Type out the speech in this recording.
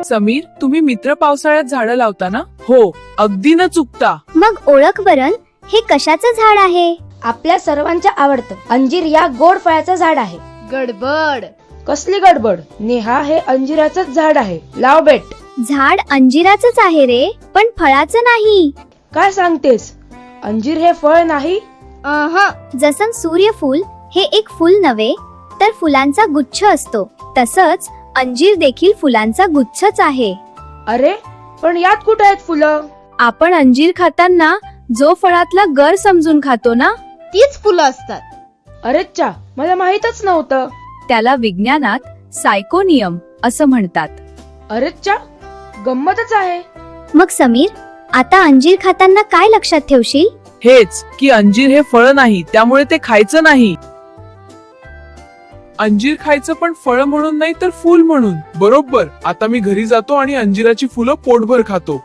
समीर, तुम्ही मित्र पावसाळ्यात झाडं लावता ना? हो, अगदी न चुकता. मग ओळख बरं, हे कशाचं झाड आहे? आपल्या सर्वांच्या आवडतं अंजीर या गोड फळाचं झाड आहे. गडबड. कसली गडबड? नेहा, हे अंजिराचंच झाड आहे. लाव बेट. झाड अंजिराचंच आहे रे, पण फळाचं नाही. काय सांगतेस? अंजीर हे फळ नाही? जसं सूर्यफूल हे एक फुल नव्हे तर फुलांचा गुच्छ असतो, तसंच अंजीर देखील फुलांचा गुच्छच आहे. अरे, पण यात कुठे आहेत फुलं? आपण अंजीर खाताना जो फळातला गर समजून खातो ना, तीच फुलं असतात. अरेच्चा, मला माहीतच नव्हतं. त्याला विज्ञानात सायकोनियम असं म्हणतात. अरेच्चा, गंमतच आहे. मग समीर, आता अंजीर खाताना काय लक्षात ठेवशील? हेच की अंजीर हे फळ नाही, त्यामुळे ते खायचं नाही. अंजीर खायचं, पण फळ म्हणून नाही तर फूल म्हणून. बरोबर. आता मी घरी जातो आणि अंजिराची फुलं पोटभर खातो.